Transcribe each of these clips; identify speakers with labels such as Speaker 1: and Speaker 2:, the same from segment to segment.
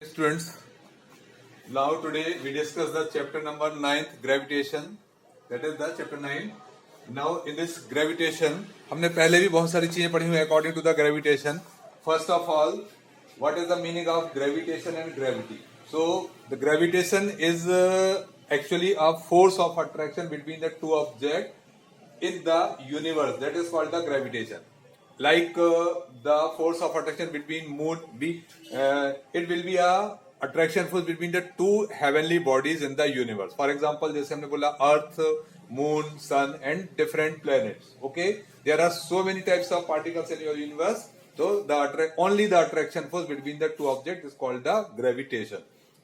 Speaker 1: Students, now today we discuss the chapter number 9th, gravitation. That is the chapter 9. Now in this gravitation, हमने पहले भी बहुत सारी चीजें पढ़ी हुई according to the gravitation. First of all, what is the meaning of gravitation and gravity? So the gravitation is actually a force of attraction between the two objects in the universe. That is called the gravitation. Like the force of attraction between it will be a attraction force between the two heavenly bodies in the universe. For example, जैसे हमने बोला Earth, Moon, Sun and different planets. Okay, there are so many types of particles in your universe. So only the attraction force between the two objects is called the gravitation.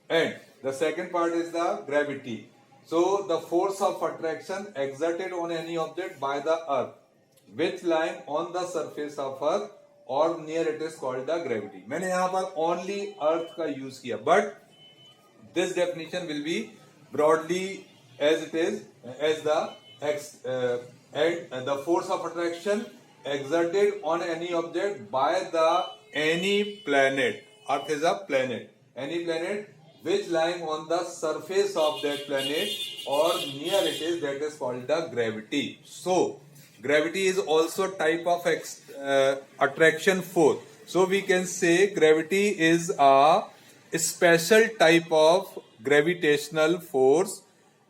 Speaker 1: And the second part is the gravity. So the force of attraction exerted on any object by the Earth, which lying on the surface of Earth or near it is called the gravity. मैंने यहाँ पर only Earth का use किया, but this definition will be broadly as it is as the force of attraction exerted on any object by any planet. Earth is a planet. Any planet which lying on the surface of that planet or near it is, that is called the gravity. So gravity is also type of attraction force. So we can say gravity is a special type of gravitational force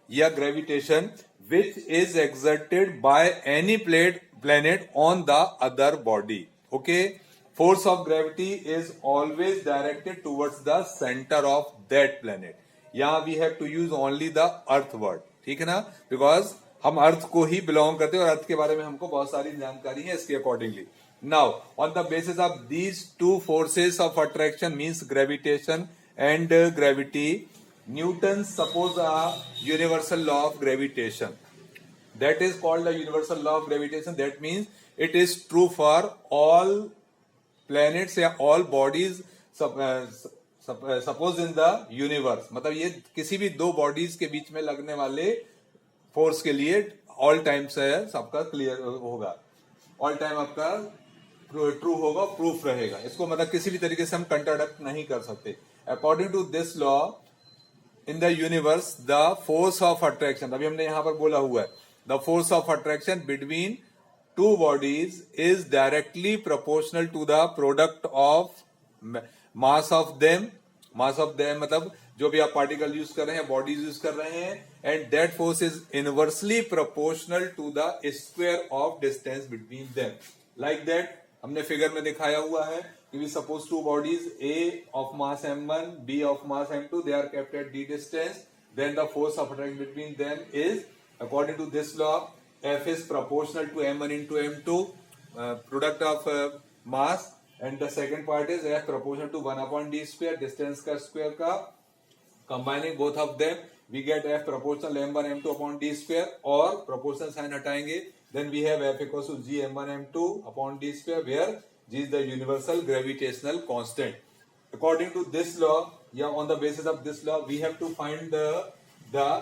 Speaker 1: या gravitation which is exerted by any planet on the other body. Okay, force of gravity is always directed towards the center of that planet. यहाँ we have to use only the earth word, ठीक है ना, because हम अर्थ को ही belong करते हैं और अर्थ के बारे में हमको बहुत सारी जानकारी है इसके accordingly. Now on the basis of these two forces of attraction means gravitation and gravity, Newton suppose a universal law of gravitation. That is called the universal law of gravitation. That means it is true for all planets या all bodies suppose in the universe. मतलब ये किसी भी दो bodies के बीच में लगने वाले फोर्स के लिए ऑल टाइम से सबका क्लियर होगा, ऑल टाइम आपका ट्रू होगा, प्रूफ रहेगा. इसको मतलब किसी भी तरीके से हम कंट्राडिक्ट नहीं कर सकते. According to this law in the universe the force of attraction, अभी हमने यहां पर बोला हुआ है, the force of attraction between two bodies is directly proportional to the product of mass of them. Mass of them मतलब जो भी आप पार्टिकल यूज कर रहे हैं, बॉडीज यूज कर रहे हैं, and that force is inversely proportional to the square of distance between them. Like that हमने फिगर में दिखाया हुआ है कि we suppose two bodies A of mass m1, B of mass m2, they are kept at d distance, then the force of attraction between them is according to this law F is proportional to m1 into m2, product of mass, and the second part is F proportional to 1 upon d square, distance का square का. Combining both of them we get F proportional m1 m2 upon d square, और proportional sign हटाएंगे, then we have F equals to g m1 m2 upon d square, where g is the universal gravitational constant. According to this law, on the basis of this law we have to find the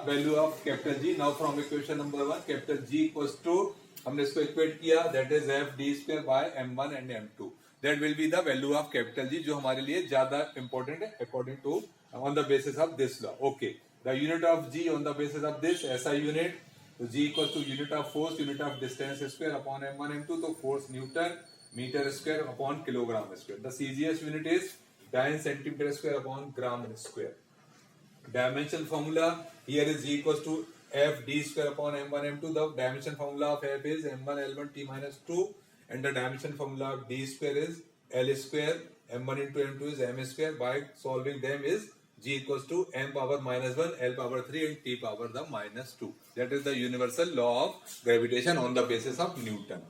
Speaker 1: value of capital G. Now from equation number 1, capital G equals to, हमने इसको equate किया, that is F d square by m1 and m2. That will be the value of capital G, जो हमारे लिए ज्यादा important है according to on the basis of this law. Okay, the unit of G on the basis of this SI unit, so G equals to unit of force, unit of distance square upon m1 m2, तो force Newton meter square upon kilogram square. The CGS unit is Dyne centimeter square upon gram square. Dimension formula here is G equals to F d square upon m1 m2. The dimension formula of F is m1 l1 t minus 2, and the dimension formula of d square is L square, m1 into m2 is m square. By solving them is G equals to m power minus 1, L power 3 and t power the minus 2. That is the universal law of gravitation on the basis of Newton.